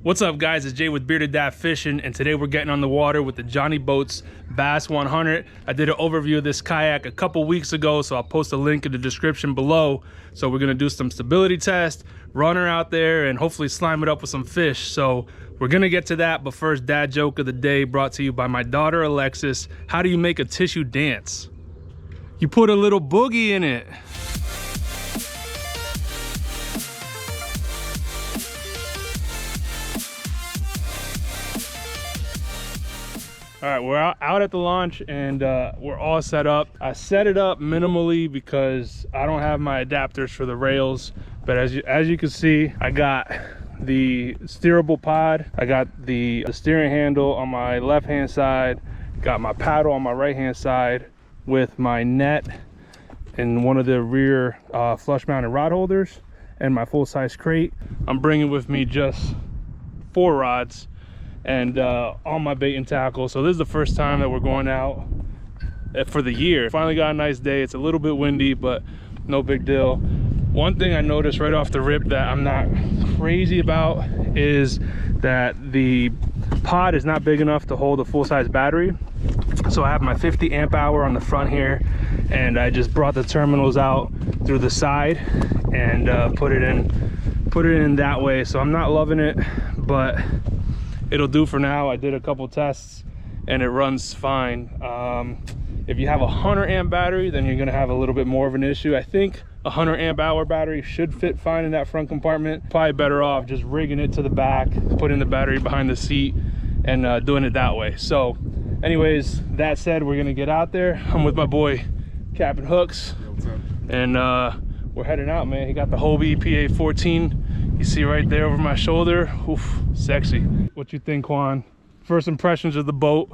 What's up, guys? It's Jay with Bearded Dad Fishing, and today we're getting on the water with the Johnny Boats Bass 100. I did an overview of this kayak a couple weeks ago, so I'll post a link in the description below. So we're gonna do some stability test, run her out there, and hopefully slime it up with some fish. So we're gonna get to that, but first, dad joke of the day brought to you by my daughter Alexis. How do you make a tissue dance? You put a little boogie in it. All right, we're out at the launch, and we're all set up. I set it up minimally because I don't have my adapters for the rails, but as you can see, I got the steerable pod, I got the steering handle on my left hand side, got my paddle on my right hand side with my net and one of the rear flush mounted rod holders and my full-size crate. I'm bringing with me just 4 rods and all my bait and tackle. So this is the first time that we're going out for the year. Finally got a nice day. It's a little bit windy, but no big deal. One thing I noticed right off the rip that I'm not crazy about is that the pod is not big enough to hold a full-size battery. So I have my 50 amp hour on the front here, and I just brought the terminals out through the side and put it in that way. So I'm not loving it, but it'll do for now. I did a couple tests and it runs fine. If you have a 100 amp battery, then you're gonna have a little bit more of an issue. I think a 100 amp hour battery should fit fine in that front compartment. Probably better off just rigging it to the back, putting the battery behind the seat, and doing it that way. So anyways, that said, we're gonna get out there. I'm with my boy Captain Hooks. What's up? And we're heading out, man. He got the Hobie PA14. You see right there over my shoulder. Oof, sexy. What you think, Juan? First impressions of the boat?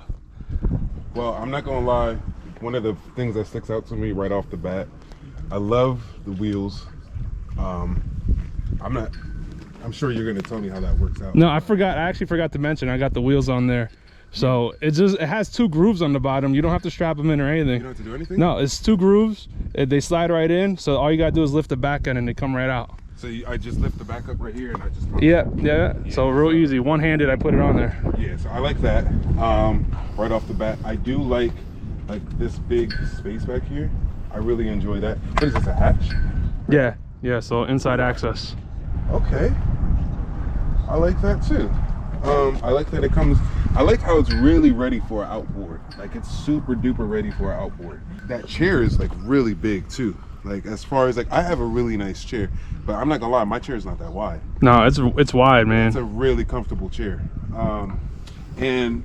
Well, I'm not gonna lie, one of the things that sticks out to me right off the bat, I love the wheels. I'm sure you're gonna tell me how that works out. No, I actually forgot to mention I got the wheels on there. So it has 2 grooves on the bottom. You don't have to strap them in or anything. You don't have to do anything? No, it's 2 grooves. They slide right in. So all you gotta do is lift the back end and they come right out. So I just lift the back up right here and I just... Yeah. So real easy. One-handed, I put it on there. Yeah, so I like that. Right off the bat, I do like this big space back here. I really enjoy that. What is this, a hatch? Yeah, so inside access. Okay. I like that too. I like that it comes, I like how it's really ready for an outboard. Like, it's super duper ready for an outboard. That chair is like really big too. Like, as far as like, I have a really nice chair, but I'm not gonna lie, my chair is not that wide. No, it's wide, man. It's a really comfortable chair. And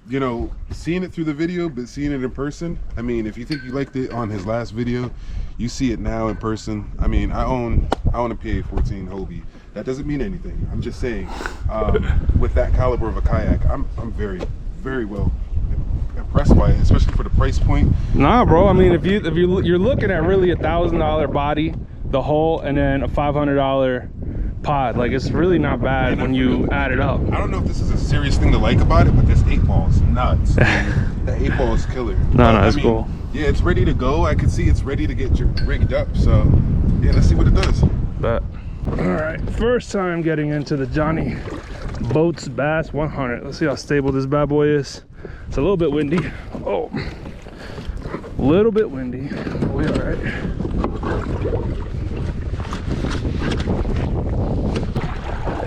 you know, seeing it through the video, but seeing it in person, I mean, if you think you liked it on his last video, you see it now in person. I mean, I own a PA14 Hobie. That doesn't mean anything. I'm just saying, with that caliber of a kayak, I'm very, very well impressed by it, especially for the price point. Nah, bro. I mean, if you're looking at really $1,000 body, the hull, and then a $500 pod, like, it's really not bad when you add it up. I don't know if this is a serious thing to like about it, but this 8-ball is nuts. The 8-ball is killer. No, it's cool. Yeah, it's ready to go. I can see it's ready to get rigged up. So yeah, let's see what it does. But all right, first time getting into the Johnny Boats Bass 100. Let's see how stable this bad boy is. It's a little bit windy. Oh, a little bit windy. We all right.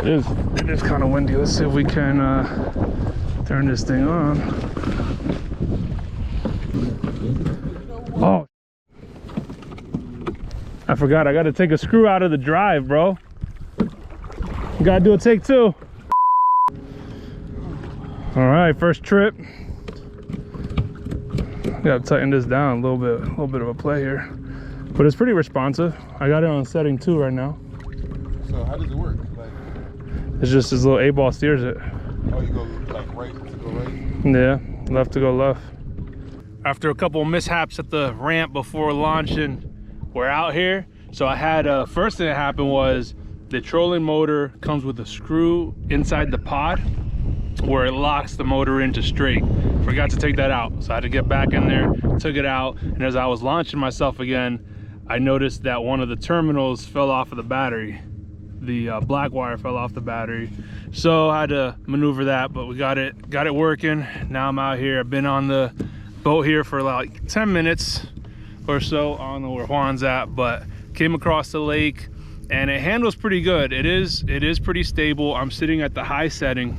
It is kind of windy. Let's see if we can turn this thing on. Oh, I forgot. I got to take a screw out of the drive, bro. Got to do a take 2. All right, first trip. Got to tighten this down a little bit of a play here, but it's pretty responsive. I got it on setting 2 right now. So how does it work? Like, it's just this little 8-ball steers it. Oh, you go like right to go right? Yeah, left to go left. After a couple of mishaps at the ramp before launching, we're out here. So I had first thing that happened was the trolling motor comes with a screw inside the pod where it locks the motor into straight. Forgot to take that out, so I had to get back in there, took it out, and as I was launching myself again, I noticed that one of the terminals fell off of the battery. the black wire fell off the battery, so I had to maneuver that, but we got it working. Now I'm out here. I've been on the boat here for like 10 minutes or so. I don't know where Juan's at, but came across the lake and it handles pretty good. It is pretty stable. I'm sitting at the high setting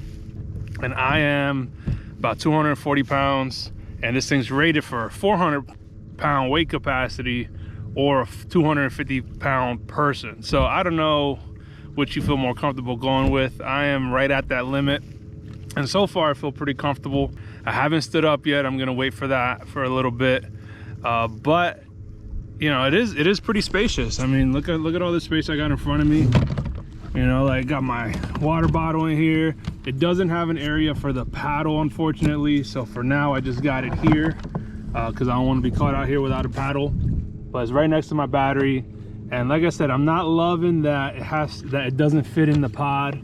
and I am about 240 pounds, and this thing's rated for 400-pound weight capacity or a 250-pound person. So I don't know which you feel more comfortable going with. I am right at that limit, and so far I feel pretty comfortable. I haven't stood up yet. I'm gonna wait for that for a little bit, but you know, it is pretty spacious. I mean, look at all the space I got in front of me. You know, like, got my water bottle in here. It doesn't have an area for the paddle, unfortunately, so for now I just got it here because I don't want to be caught out here without a paddle. But it's right next to my battery, and like I said, I'm not loving that it doesn't fit in the pod,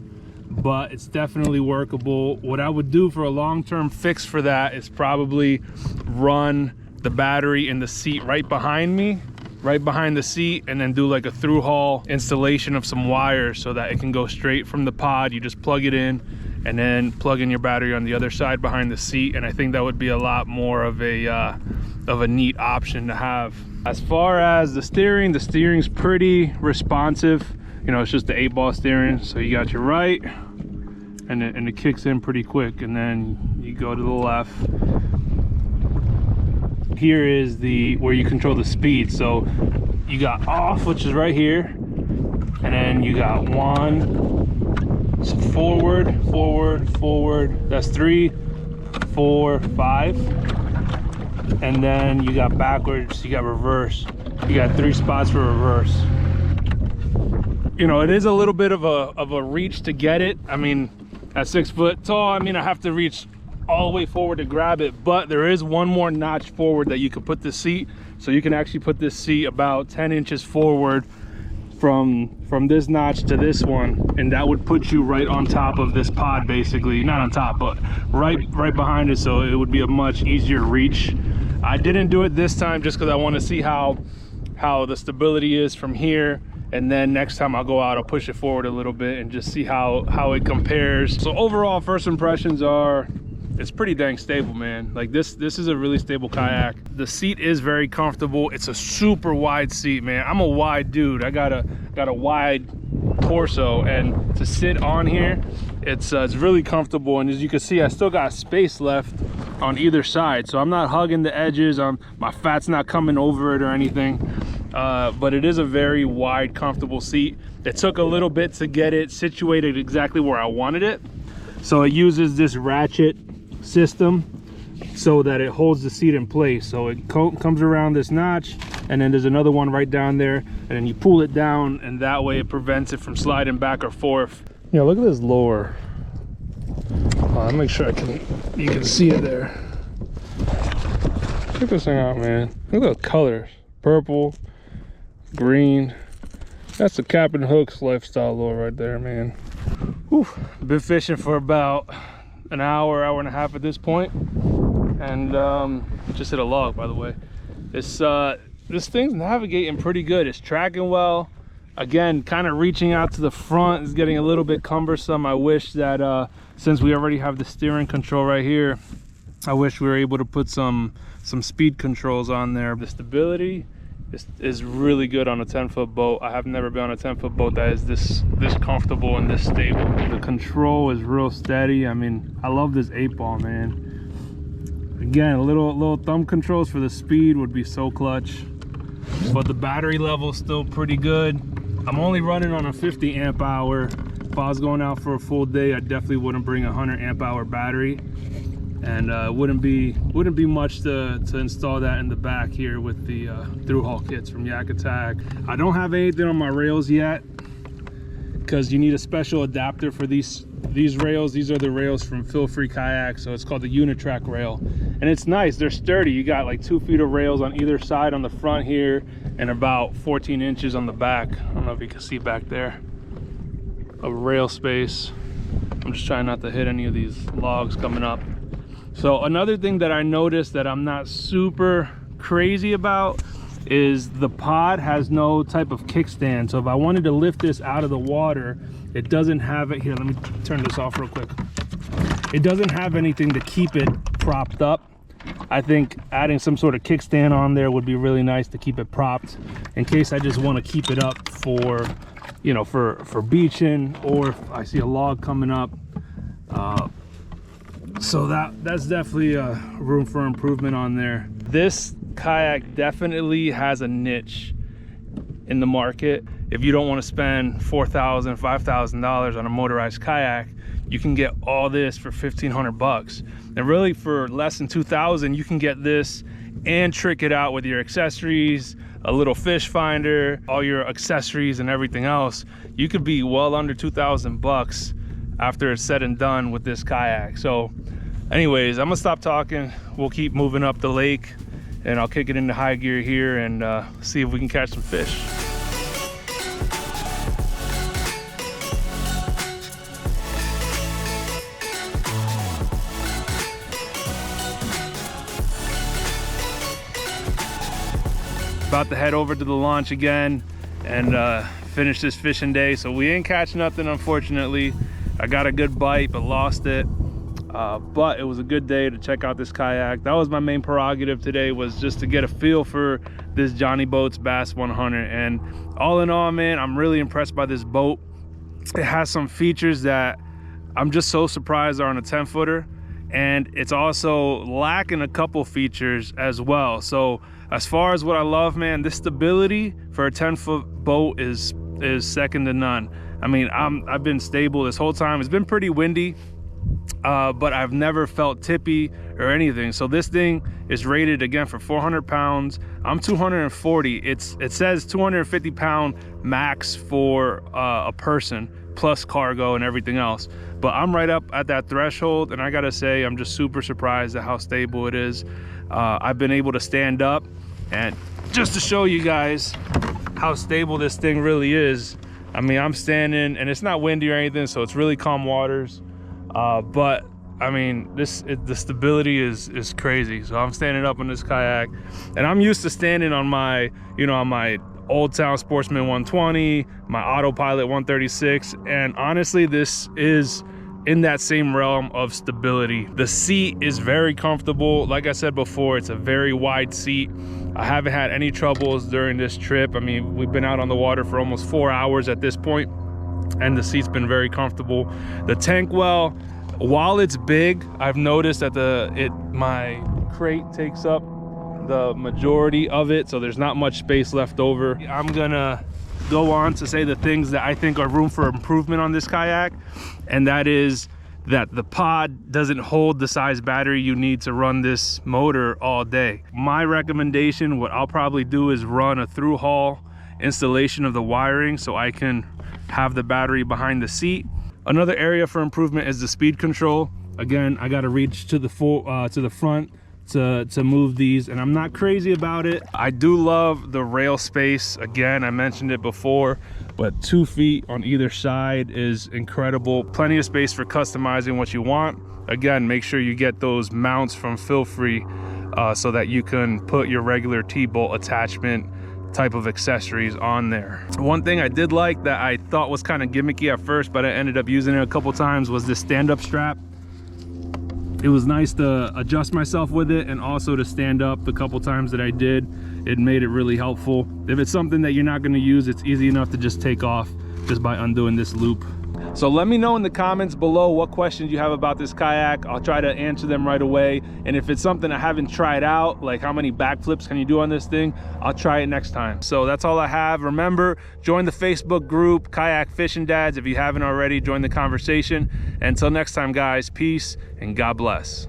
but it's definitely workable. What I would do for a long-term fix for that is probably run the battery in the seat right behind me, right behind the seat, and then do like a through haul installation of some wires so that it can go straight from the pod. You just plug it in and then plug in your battery on the other side behind the seat, and I think that would be a lot more of a neat option to have. As far as the steering's pretty responsive. You know, it's just the 8-ball steering, so you got your right and it kicks in pretty quick, and then you go to the left. Here is where you control the speed. So you got off, which is right here, and then you got 1, so forward, that's 3, 4, 5, and then you got backwards, you got reverse. You got 3 spots for reverse. You know, it is a little bit of a reach to get it. I mean, at 6 foot tall, I mean, I have to reach all the way forward to grab it, but there is one more notch forward that you can put the seat. So you can actually put this seat about 10 inches forward from this notch to this one, and that would put you right on top of this pod, basically. Not on top, but right behind it, so it would be a much easier reach. I didn't do it this time just because I want to see how the stability is from here, and then next time I'll go out, I'll push it forward a little bit and just see how it compares. So overall, first impressions are, it's pretty dang stable, man. Like, this is a really stable kayak. The seat is very comfortable. It's a super wide seat, man. I'm a wide dude. I got a wide torso, and to sit on here, it's really comfortable. And as you can see, I still got space left on either side, so I'm not hugging the edges. My fat's not coming over it or anything. But it is a very wide, comfortable seat. It took a little bit to get it situated exactly where I wanted it. So it uses this ratchet system so that it holds the seat in place. So it comes around this notch, and then there's another one right down there, and then you pull it down, and that way it prevents it from sliding back or forth. Yeah, look at this lower. I'll make sure you can see it there. Check this thing out, man. Look at the colors. Purple, green. That's the Captain Hooks lifestyle lure right there, man. Whew. Been fishing for about an hour and a half at this point, and just hit a log, by the way. This thing's navigating pretty good. It's tracking well. Again, kind of reaching out to the front is getting a little bit cumbersome. I wish that since we already have the steering control right here, I wish we were able to put some speed controls on there. The stability is really good on a 10-foot boat. I have never been on a 10-foot boat that is this comfortable and this stable. The control is real steady. I mean, I love this 8-ball, man. Again, little thumb controls for the speed would be so clutch, but the battery level is still pretty good. I'm only running on a 50 amp hour. If I was going out for a full day, I definitely wouldn't bring a 100 amp hour battery, and wouldn't be much to install that in the back here with the through haul kits from Yak Attack. I don't have anything on my rails yet because you need a special adapter for these rails. These are the rails from Feel Free Kayak, so it's called the Unitrack rail, and it's nice. They're sturdy. You got like 2 feet of rails on either side on the front here, and about 14 inches on the back. I don't know if you can see back there of rail space. I'm just trying not to hit any of these logs coming up. So another thing that I noticed that I'm not super crazy about is the pod has no type of kickstand. So if I wanted to lift this out of the water, it doesn't have it. Here, let me turn this off real quick. It doesn't have anything to keep it propped up. I think adding some sort of kickstand on there would be really nice to keep it propped in case I just want to keep it up for, you know, for beaching, or if I see a log coming up. So that's definitely a room for improvement on there. This kayak definitely has a niche in the market. If you don't want to spend $4,000, $5,000 on a motorized kayak, you can get all this for 1,500 bucks. And really for less than 2,000, you can get this and trick it out with your accessories, a little fish finder, all your accessories and everything else. You could be well under 2,000 bucks after it's said and done with this kayak. So anyways, I'm gonna stop talking. We'll keep moving up the lake, and I'll kick it into high gear here and see if we can catch some fish. About to head over to the launch again and finish this fishing day. So we ain't catch nothing, unfortunately. I got a good bite but lost it. But it was a good day to check out this kayak. That was my main prerogative today, was just to get a feel for this Johnny Boats Bass 100. And all in all, man, I'm really impressed by this boat. It has some features that I'm just so surprised are on a 10-footer, and it's also lacking a couple features as well. So as far as what I love, man, this stability for a 10-foot boat is second to none. I mean, I've been stable this whole time. It's been pretty windy, but I've never felt tippy or anything. So this thing is rated again for 400 pounds. I'm 240. It says 250 pound max for a person plus cargo and everything else. But I'm right up at that threshold, and I gotta say, I'm just super surprised at how stable it is. I've been able to stand up, and just to show you guys how stable this thing really is, I mean, I'm standing and it's not windy or anything, so it's really calm waters. But I mean, the stability is crazy. So I'm standing up on this kayak, and I'm used to standing on my, you know, on my Old Town Sportsman 120, my Autopilot 136, and honestly, this is in that same realm of stability. The seat is very comfortable. Like I said before, it's a very wide seat. I haven't had any troubles during this trip. I mean, we've been out on the water for almost 4 hours at this point, and the seat's been very comfortable. The tank well, while it's big, I've noticed that my crate takes up the majority of it, so there's not much space left over. I'm gonna go on to say the things that I think are room for improvement on this kayak, and that is that the pod doesn't hold the size battery you need to run this motor all day. My recommendation, what I'll probably do, is run a through haul installation of the wiring so I can have the battery behind the seat. Another area for improvement is the speed control. Again, I got to reach to the front to move these, and I'm not crazy about it. I do love the rail space. Again, I mentioned it before, but 2 feet on either side is incredible. Plenty of space for customizing what you want. Again, make sure you get those mounts from Feel Free so that you can put your regular T-bolt attachment type of accessories on there. One thing I did like that I thought was kind of gimmicky at first, but I ended up using it a couple times, was this stand-up strap. It was nice to adjust myself with it, and also to stand up the couple times that I did. It made it really helpful. If it's something that you're not going to use, it's easy enough to just take off just by undoing this loop. So let me know in the comments below what questions you have about this kayak. I'll try to answer them right away. And if it's something I haven't tried out, like how many backflips can you do on this thing, I'll try it next time. So that's all I have. Remember, join the Facebook group, Kayak Fishing Dads. If you haven't already, join the conversation. Until next time, guys, peace and God bless.